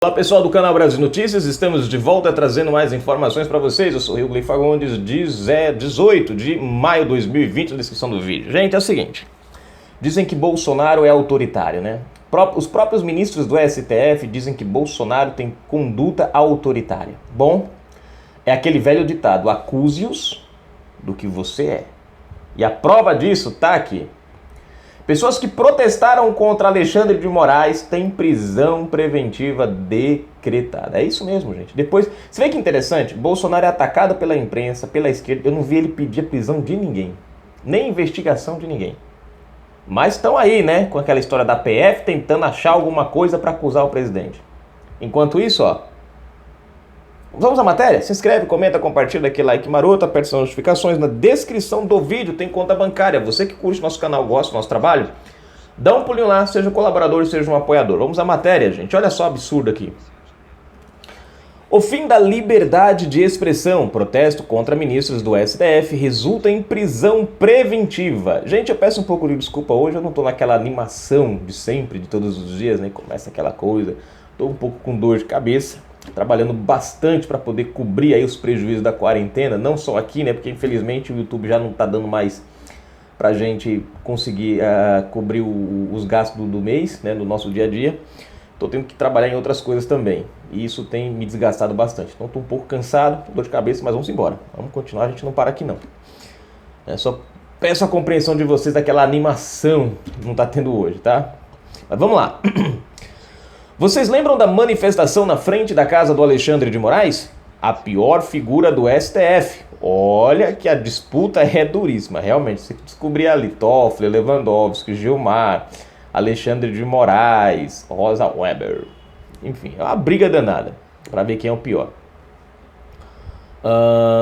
Olá pessoal do canal Brasil Notícias, estamos de volta trazendo mais informações para vocês. Eu sou o Rio Fagundes, 18 de maio de 2020, na descrição do vídeo. Gente, é o seguinte, dizem que Bolsonaro é autoritário, né? Os próprios ministros do STF dizem que Bolsonaro tem conduta autoritária. Bom, é aquele velho ditado, acuse-os do que você é. E a prova disso tá aqui. Pessoas que protestaram contra Alexandre de Moraes têm prisão preventiva decretada. É isso mesmo, gente. Depois, você vê que interessante? Bolsonaro é atacado pela imprensa, pela esquerda. Eu não vi ele pedir a prisão de ninguém, nem investigação de ninguém. Mas estão aí, né, com aquela história da PF tentando achar alguma coisa para acusar o presidente. Enquanto isso, ó, vamos à matéria? Se inscreve, comenta, compartilha, aquele like maroto, aperta as notificações. Na descrição do vídeo tem conta bancária. Você que curte nosso canal, gosta do nosso trabalho, dá um pulinho lá, seja um colaborador, seja um apoiador. Vamos à matéria, gente. Olha só o absurdo aqui. O fim da liberdade de expressão, protesto contra ministros do STF, resulta em prisão preventiva. Gente, eu peço um pouco de desculpa hoje, eu não tô naquela animação de sempre, de todos os dias, né? Começa aquela coisa, tô um pouco com dor de cabeça, trabalhando bastante para poder cobrir aí os prejuízos da quarentena, não só aqui, né? Porque infelizmente o YouTube já não tá dando mais pra gente conseguir cobrir os gastos do mês, né? No nosso dia a dia. Tô tendo que trabalhar em outras coisas também. E isso tem me desgastado bastante. Então tô um pouco cansado, com dor de cabeça, mas vamos embora. Vamos continuar, a gente não para aqui não. Só peço a compreensão de vocês daquela animação que não tá tendo hoje, tá? Mas vamos lá. Vocês lembram da manifestação na frente da casa do Alexandre de Moraes? A pior figura do STF. Olha que a disputa é duríssima. Realmente, você descobrir ali Toffoli, Lewandowski, Gilmar, Alexandre de Moraes, Rosa Weber. Enfim, é uma briga danada para ver quem é o pior.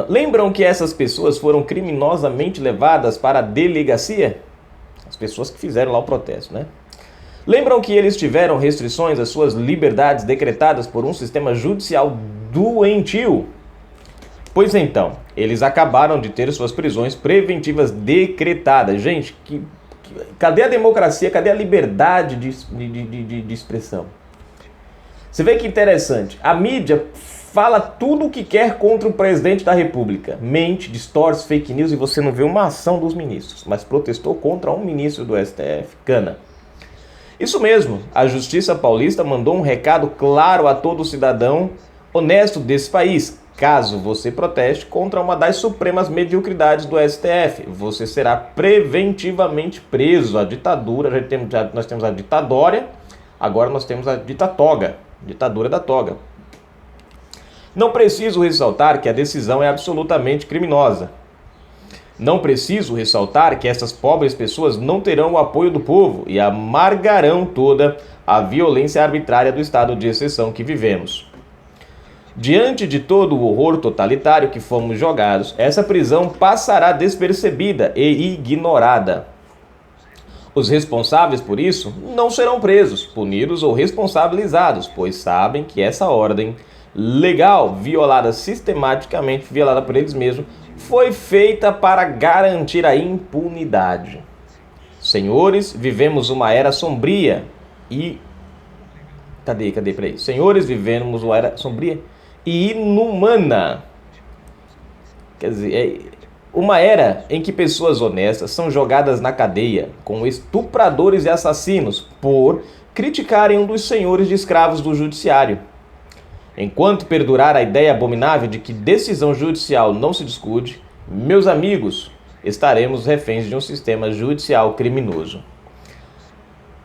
Lembram que essas pessoas foram criminosamente levadas para a delegacia? As pessoas que fizeram lá o protesto, né? Lembram que eles tiveram restrições às suas liberdades decretadas por um sistema judicial doentio? Pois então, eles acabaram de ter suas prisões preventivas decretadas. Gente, cadê a democracia? Cadê a liberdade de expressão? Você vê que interessante. A mídia fala tudo o que quer contra o presidente da República. Mente, distorce, fake news, e você não vê uma ação dos ministros. Mas protestou contra um ministro do STF. Cana. Isso mesmo. A Justiça Paulista mandou um recado claro a todo cidadão honesto desse país. Caso você proteste contra uma das supremas mediocridades do STF, você será preventivamente preso. A ditadura, nós temos a ditadória, agora nós temos a ditatoga, ditadura da toga. Não preciso ressaltar que a decisão é absolutamente criminosa. Não preciso ressaltar que essas pobres pessoas não terão o apoio do povo e amargarão toda a violência arbitrária do estado de exceção que vivemos. Diante de todo o horror totalitário que fomos jogados, essa prisão passará despercebida e ignorada. Os responsáveis por isso não serão presos, punidos ou responsabilizados, pois sabem que essa ordem legal, violada sistematicamente, violada por eles mesmos, foi feita para garantir a impunidade. Senhores, vivemos uma era sombria e... Cadê? Senhores, vivemos uma era sombria e inumana. Quer dizer, uma era em que pessoas honestas são jogadas na cadeia com estupradores e assassinos por criticarem um dos senhores de escravos do judiciário. Enquanto perdurar a ideia abominável de que decisão judicial não se discute, meus amigos, estaremos reféns de um sistema judicial criminoso.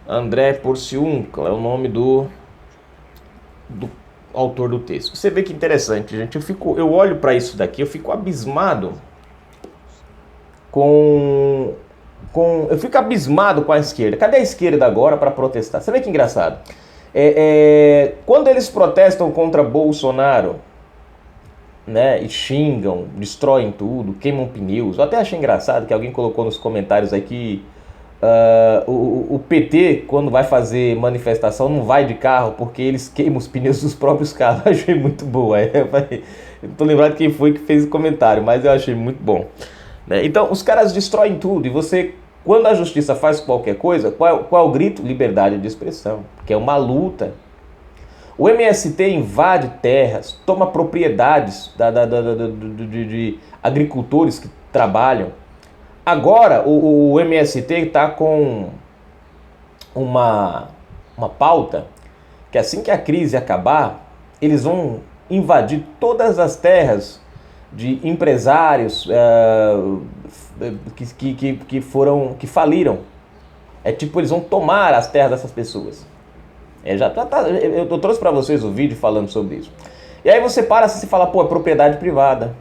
André Porciúncula é o nome do autor do texto. Você vê que interessante, gente. Eu olho para isso daqui, eu fico abismado eu fico abismado com a esquerda. Cadê a esquerda agora para protestar? Você vê que engraçado. Quando eles protestam contra Bolsonaro, né, e xingam, destroem tudo, queimam pneus. Eu até achei engraçado que alguém colocou nos comentários aí que o PT, quando vai fazer manifestação, não vai de carro porque eles queimam os pneus dos próprios carros. Eu achei muito boa. Eu não tô lembrado quem foi que fez o comentário, mas eu achei muito bom. Então, os caras destroem tudo e você... Quando a justiça faz qualquer coisa, qual é o grito? Liberdade de expressão, que é uma luta. O MST invade terras, toma propriedades de agricultores que trabalham. Agora o MST está com uma pauta que assim que a crise acabar, eles vão invadir todas as terras de empresários que faliram. É tipo, eles vão tomar as terras dessas pessoas. Eu trouxe para vocês o vídeo falando sobre isso. E aí você para e se fala, pô, é propriedade privada.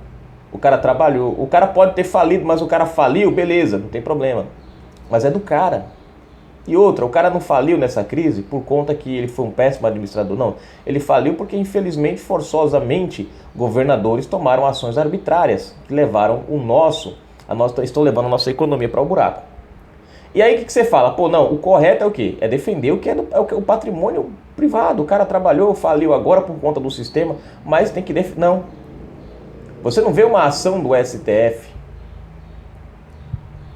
O cara trabalhou. O cara pode ter falido, mas o cara faliu, beleza, não tem problema. Mas é do cara. E outra, o cara não faliu nessa crise por conta que ele foi um péssimo administrador, não. Ele faliu porque, infelizmente, forçosamente, governadores tomaram ações arbitrárias que levaram estão levando a nossa economia para o buraco. E aí o que você fala? Pô, não, o correto é o quê? É defender o que é o patrimônio privado. O cara trabalhou, faliu agora por conta do sistema, mas tem que defender. Não. Você não vê uma ação do STF.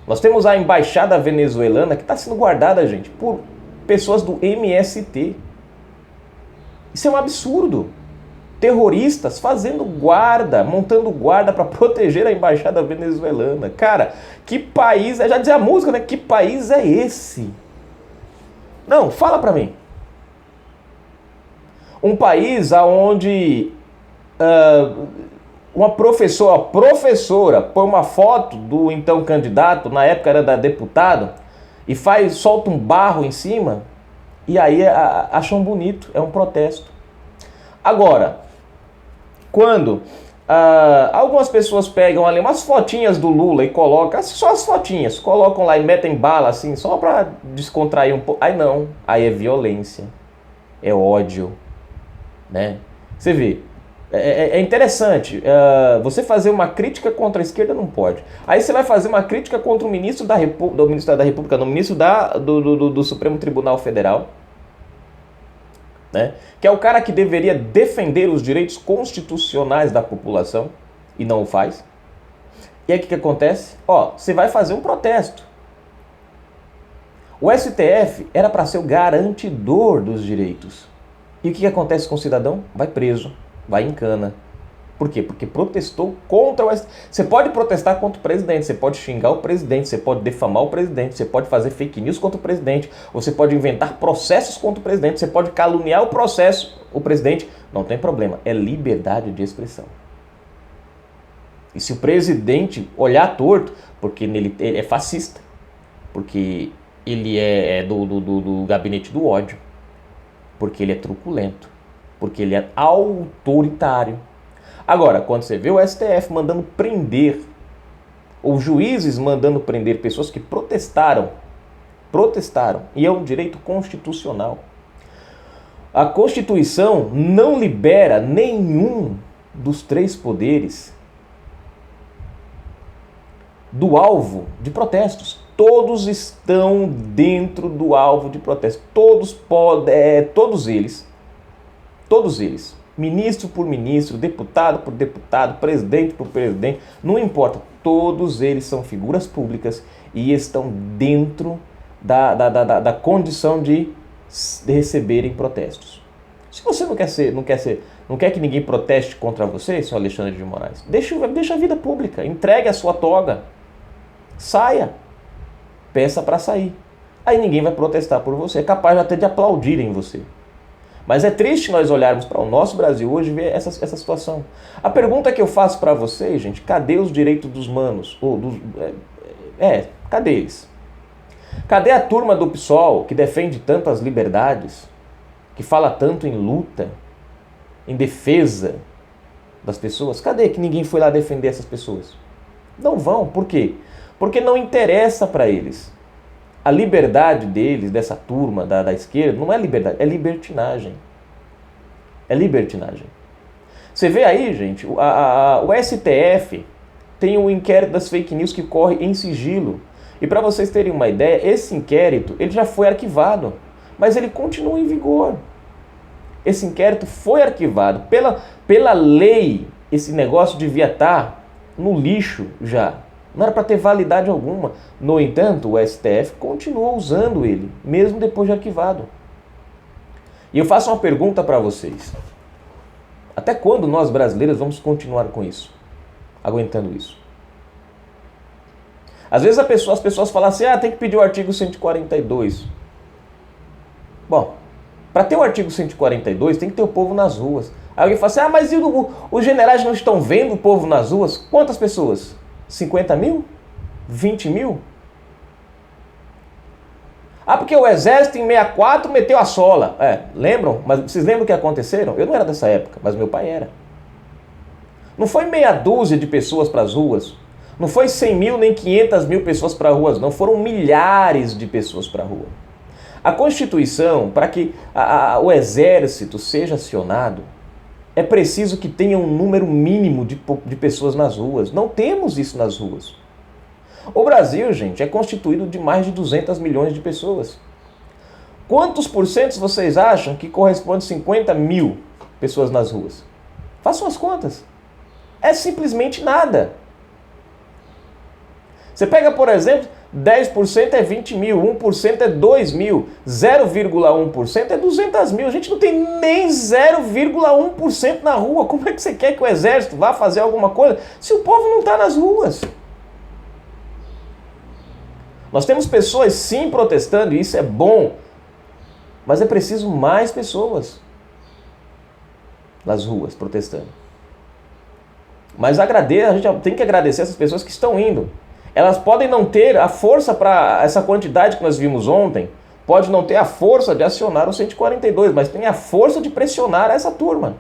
Nós temos a embaixada venezuelana que está sendo guardada, gente, por pessoas do MST. Isso é um absurdo. Terroristas fazendo guarda, montando guarda para proteger a embaixada venezuelana. Cara, que país é? Já dizia a música, né? Que país é esse? Não, fala para mim. Um país onde uma professora põe uma foto do então candidato, na época era deputado, e solta um barro em cima, e aí acham bonito, é um protesto. Agora, quando algumas pessoas pegam ali umas fotinhas do Lula e colocam, só as fotinhas, colocam lá e metem bala assim, só para descontrair um pouco, aí não, aí é violência, é ódio, né? Você vê, é interessante, você fazer uma crítica contra a esquerda não pode. Aí você vai fazer uma crítica contra o ministro da República, no ministro do Supremo Tribunal Federal, né? Que é o cara que deveria defender os direitos constitucionais da população e não o faz. E aí o que acontece? Você vai fazer um protesto. O STF era para ser o garantidor dos direitos. E o que acontece com o cidadão? Vai preso, vai em cana. Por quê? Porque protestou contra o STF. Você pode protestar contra o presidente, você pode xingar o presidente, você pode defamar o presidente, você pode fazer fake news contra o presidente, você pode inventar processos contra o presidente, você pode caluniar o presidente, não tem problema, é liberdade de expressão. E se o presidente olhar torto, porque ele é fascista, porque ele é do gabinete do ódio, porque ele é truculento, porque ele é autoritário. Agora, quando você vê o STF mandando prender, ou juízes mandando prender pessoas que protestaram, e é um direito constitucional. A Constituição não libera nenhum dos três poderes do alvo de protestos. Todos estão dentro do alvo de protesto. Todos eles, ministro por ministro, deputado por deputado, presidente por presidente, não importa, todos eles são figuras públicas e estão dentro da condição de receberem protestos. Se você não quer que ninguém proteste contra você, senhor Alexandre de Moraes, deixa a vida pública, entregue a sua toga, saia, peça para sair. Aí ninguém vai protestar por você, é capaz até de aplaudirem você. Mas é triste nós olharmos para o nosso Brasil hoje e ver essa situação. A pergunta que eu faço para vocês, gente, cadê os direitos dos manos? Cadê eles? Cadê a turma do PSOL que defende tantas liberdades, que fala tanto em luta, em defesa das pessoas? Cadê que ninguém foi lá defender essas pessoas? Não vão, por quê? Porque não interessa para eles. A liberdade deles, dessa turma da esquerda, não é liberdade, é libertinagem. É libertinagem. Você vê aí, gente, o STF tem um inquérito das fake news que corre em sigilo. E para vocês terem uma ideia, esse inquérito ele já foi arquivado, mas ele continua em vigor. Esse inquérito foi arquivado. Pela lei, esse negócio devia estar no lixo já. Não era para ter validade alguma. No entanto, o STF continua usando ele, mesmo depois de arquivado. E eu faço uma pergunta para vocês. Até quando nós brasileiros vamos continuar com isso? Aguentando isso? Às vezes as pessoas falam assim, tem que pedir o artigo 142. Bom, para ter o artigo 142 tem que ter o povo nas ruas. Aí alguém fala assim, mas os generais não estão vendo o povo nas ruas? Quantas pessoas? 50 mil? 20 mil? Porque o exército em 64 meteu a sola. Lembram? Mas vocês lembram o que aconteceram? Eu não era dessa época, mas meu pai era. Não foi meia dúzia de pessoas para as ruas. Não foi 100 mil nem 500 mil pessoas para as ruas, não. Foram milhares de pessoas para a rua. A Constituição, para que o exército seja acionado, é preciso que tenha um número mínimo de pessoas nas ruas. Não temos isso nas ruas. O Brasil, gente, é constituído de mais de 200 milhões de pessoas. Quantos porcentos vocês acham que corresponde a 50 mil pessoas nas ruas? Façam as contas. É simplesmente nada. Você pega, por exemplo, 10% é 20 mil, 1% é 2 mil, 0,1% é 200 mil. A gente não tem nem 0,1% na rua. Como é que você quer que o exército vá fazer alguma coisa se o povo não está nas ruas? Nós temos pessoas sim protestando e isso é bom, mas é preciso mais pessoas nas ruas protestando. Mas a gente tem que agradecer essas pessoas que estão indo. Elas podem não ter a força para essa quantidade que nós vimos ontem, pode não ter a força de acionar o 142, mas tem a força de pressionar essa turma.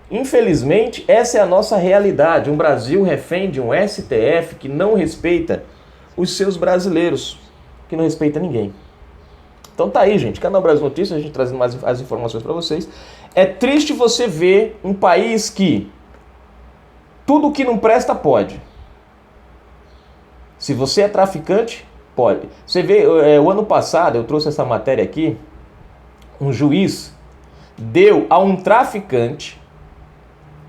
Infelizmente, essa é a nossa realidade. Um Brasil refém de um STF que não respeita os seus brasileiros, que não respeita ninguém. Então tá aí, gente. Canal Brasil Notícias, a gente trazendo mais as informações para vocês. É triste você ver um país que tudo que não presta pode. Se você é traficante, pode. Você vê, o ano passado, eu trouxe essa matéria aqui, um juiz deu a um traficante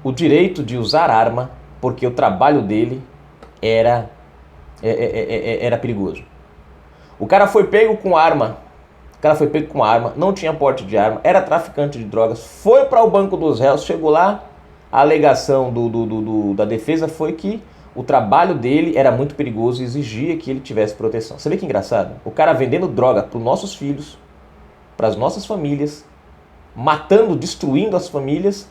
o direito de usar arma, porque o trabalho dele era perigoso. O cara foi pego com arma, não tinha porte de arma, era traficante de drogas, foi para o banco dos réus, chegou lá, a alegação da defesa foi que o trabalho dele era muito perigoso e exigia que ele tivesse proteção. Você vê que engraçado? O cara vendendo droga para os nossos filhos, para as nossas famílias, matando, destruindo as famílias,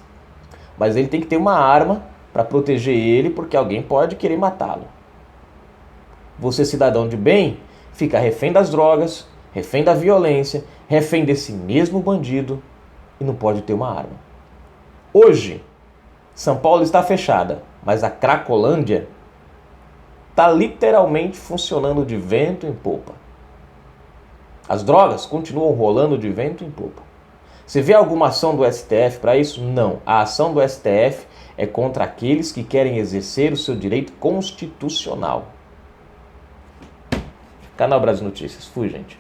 mas ele tem que ter uma arma para proteger ele, porque alguém pode querer matá-lo. Você, cidadão de bem, fica refém das drogas, refém da violência, refém desse mesmo bandido e não pode ter uma arma. Hoje, São Paulo está fechada, mas a Cracolândia está literalmente funcionando de vento em popa. As drogas continuam rolando de vento em popa. Você vê alguma ação do STF para isso? Não. A ação do STF é contra aqueles que querem exercer o seu direito constitucional. Canal Brasil Notícias. Fui, gente.